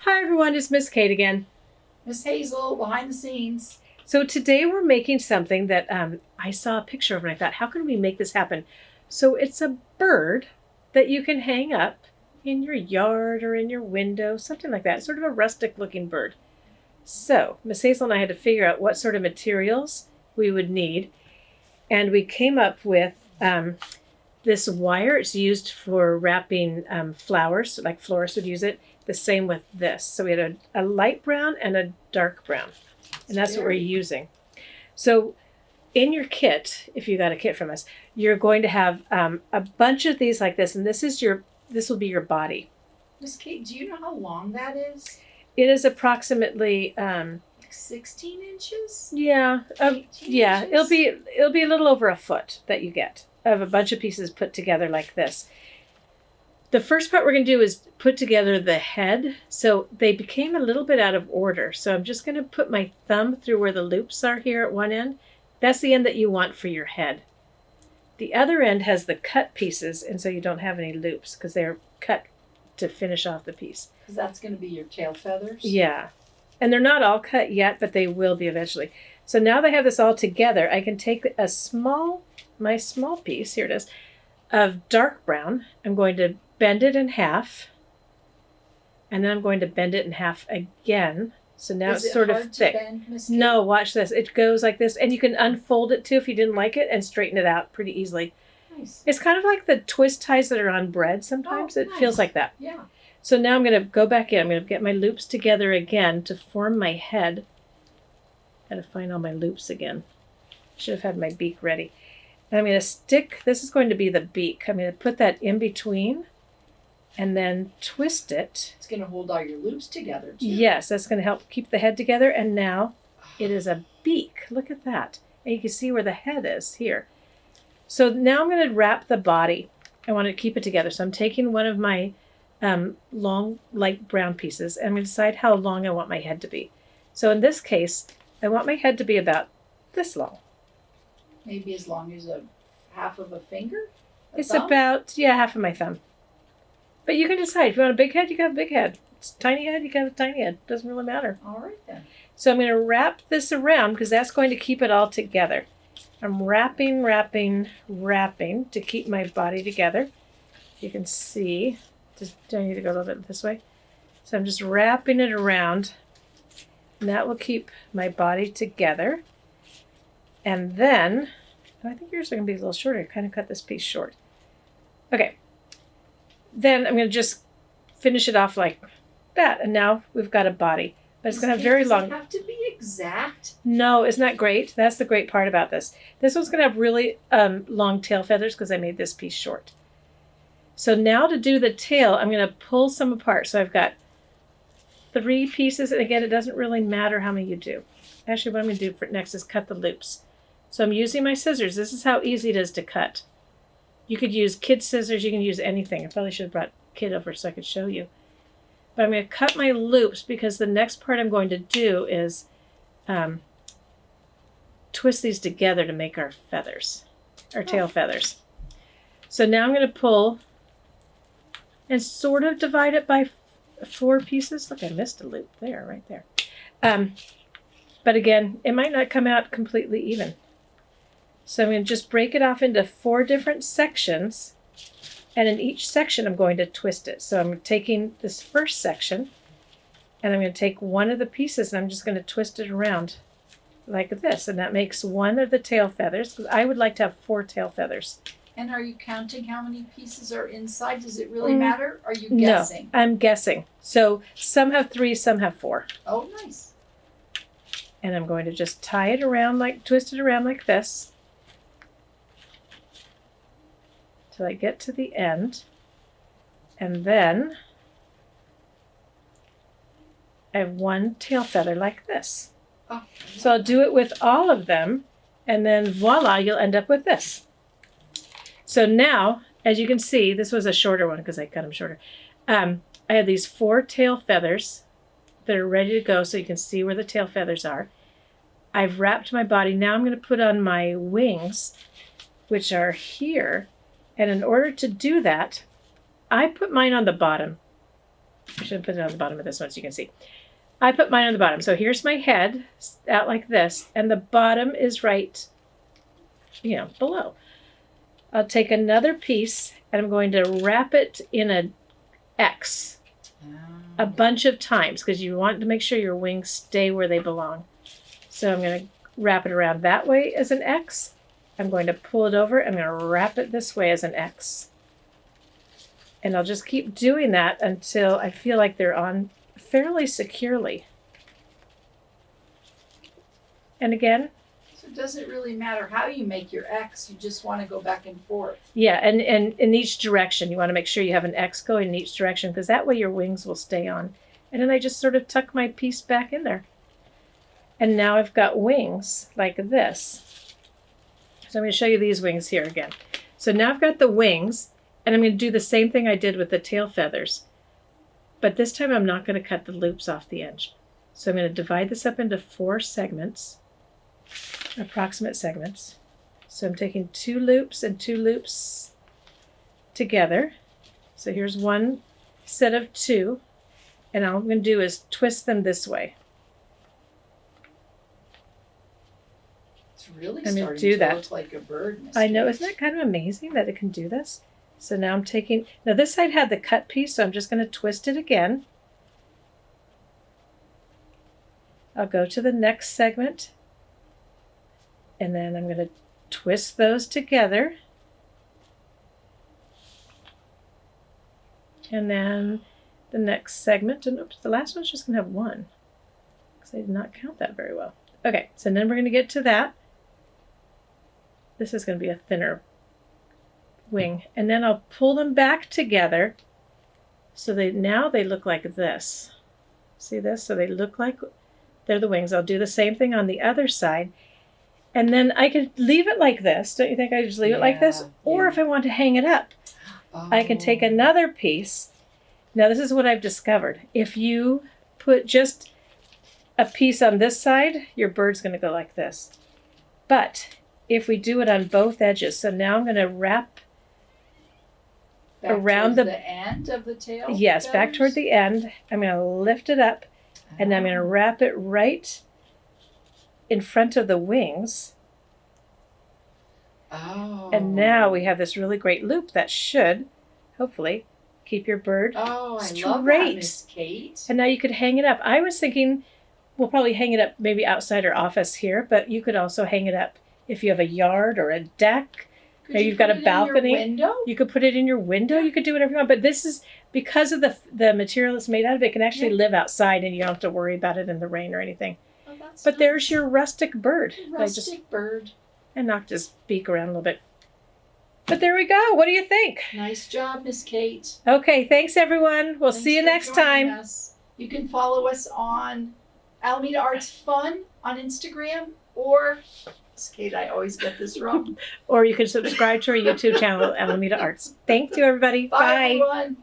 Hi everyone, it's Miss Kate again. Miss Hazel, behind the scenes. So today we're making something that I saw a picture of and I thought, how can we make this happen? So it's a bird that you can hang up in your yard or in your window, something like that. It's sort of a rustic looking bird. So Miss Hazel and I had to figure out what sort of materials we would need. And we came up with this wire. It's used for wrapping flowers, like florists would use it. The same with this. So we had a light brown and a dark brown. And that's what we're using. So in your kit, if you got a kit from us, you're going to have a bunch of these like this. And this will be your body. Miss Kate, do you know how long that is? It is approximately 16 inches? Yeah. 18 Yeah. inches? It'll be a little over a foot that you get of a bunch of pieces put together like this. The first part we're going to do is put together the head. So they became a little bit out of order. So I'm just going to put my thumb through where the loops are here at one end. That's the end that you want for your head. The other end has the cut pieces, and so you don't have any loops because they're cut to finish off the piece. Because that's going to be your tail feathers? Yeah. And they're not all cut yet, but they will be eventually. So now that I have this all together, I can take my small piece, here it is, of dark brown. I'm going to bend it in half, and then I'm going to bend it in half again. So now it's sort of thick. No, watch this. It goes like this, and you can unfold it too if you didn't like it and straighten it out pretty easily. Nice. It's kind of like the twist ties that are on bread sometimes. It nice. feels like that. Yeah. So now I'm going to go back in. I'm going to get my loops together again to form my head. Got to find all my loops again. Should have had my beak ready. And I'm going to stick, this is going to be the beak. I'm going to put that in between and then twist it. It's going to hold all your loops together too. Yes, that's going to help keep the head together. And now it is a beak. Look at that. And you can see where the head is here. So now I'm going to wrap the body. I want to keep it together. So I'm taking one of my long light brown pieces and I'm going to decide how long I want my head to be. So in this case, I want my head to be about this long. Maybe as long as a half of a finger? It's thumb? about, half of my thumb. But you can decide. If you want a big head, you got a big head. It's a tiny head, you got a tiny head. Doesn't really matter. All right then. So I'm going to wrap this around because that's going to keep it all together. I'm wrapping to keep my body together. You can see. Do I need to go a little bit this way? So I'm just wrapping it around. And that will keep my body together. And then, I think yours are going to be a little shorter. I kind of cut this piece short. Okay. Then I'm going to just finish it off like that. And now we've got a body. But it's going to have very long. Does it have to be exact? No, isn't that great? That's the great part about this. This one's going to have really long tail feathers because I made this piece short. So now to do the tail, I'm going to pull some apart. So I've got 3 pieces. And again, it doesn't really matter how many you do. Actually, what I'm going to do for next is cut the loops. So I'm using my scissors. This is how easy it is to cut. You could use kid scissors. You can use anything. I probably should have brought kid over so I could show you. But I'm going to cut my loops because the next part I'm going to do is twist these together to make our feathers, our tail feathers. So now I'm going to pull and sort of divide it by 4 pieces. Look, I missed a loop there, right there. But again, it might not come out completely even. So I'm going to just break it off into 4 different sections. And in each section, I'm going to twist it. So I'm taking this first section, and I'm going to take one of the pieces, and I'm just going to twist it around like this. And that makes one of the tail feathers, because I would like to have 4 tail feathers. And are you counting how many pieces are inside? Does it really matter? Are you guessing? No, I'm guessing. So some have 3, some have 4. Oh, nice. And I'm going to just tie it around, twist it around like this. Till I get to the end. And then I have 1 tail feather like this. Oh, so I'll do it with all of them, and then voila, you'll end up with this. So now, as you can see, this was a shorter one because I cut them shorter. I have these 4 tail feathers that are ready to go so you can see where the tail feathers are. I've wrapped my body. Now I'm going to put on my wings, which are here. And in order to do that, I put mine on the bottom. I should put it on the bottom of this one so you can see. I put mine on the bottom. So here's my head out like this, and the bottom is right, below. I'll take another piece and I'm going to wrap it in an X a bunch of times because you want to make sure your wings stay where they belong. So I'm going to wrap it around that way as an X. I'm going to pull it over. I'm going to wrap it this way as an X. And I'll just keep doing that until I feel like they're on fairly securely. And again. So it doesn't really matter how you make your X. You just want to go back and forth. Yeah, and in each direction. You want to make sure you have an X going in each direction because that way your wings will stay on. And then I just sort of tuck my piece back in there. And now I've got wings like this. So I'm going to show you these wings here again. So now I've got the wings, and I'm going to do the same thing I did with the tail feathers. But this time I'm not going to cut the loops off the edge. So I'm going to divide this up into 4 segments, approximate segments. So I'm taking 2 loops and 2 loops together. So here's one set of 2, and all I'm going to do is twist them this way. It's really I'm starting going to do that. Look like a bird. I know, isn't that kind of amazing that it can do this? So now I'm taking, now this side had the cut piece, so I'm just going to twist it again. I'll go to the next segment, and then I'm going to twist those together. And then the next segment, and oops, the last one's just going to have 1, because I did not count that very well. Okay, so then we're going to get to that. This is going to be a thinner wing, and then I'll pull them back together so now they look like this. See this? So they look like they're the wings. I'll do the same thing on the other side, and then I could leave it like this. Don't you think I just leave it like this? Or if I want to hang it up, I can take another piece. Now this is what I've discovered. If you put just a piece on this side, your bird's going to go like this. But if we do it on both edges, so now I'm going to wrap back around the end of the tail? Yes, feathers? back toward the end. I'm going to lift it up, and I'm going to wrap it right in front of the wings. Oh. And now we have this really great loop that should, hopefully, keep your bird straight. I love that, Miss Kate. And now you could hang it up. I was thinking we'll probably hang it up maybe outside our office here, but you could also hang it up if you have a yard or a deck. Or you've got a balcony. You could put it in your window. You could do whatever you want. But this is because of the material it's made out of. It can actually live outside, and you don't have to worry about it in the rain or anything. Oh, that's but nice. There's your rustic bird. Rustic bird. I knocked his beak around a little bit. But there we go. What do you think? Nice job, Miss Kate. Okay, thanks everyone. We'll see you next time. Us. You can follow us on Alameda Arts Fun on Instagram, or Miss Kate, I always get this wrong. Or you can subscribe to our YouTube channel, Alameda Arts. Thank you, everybody. Bye. Everyone.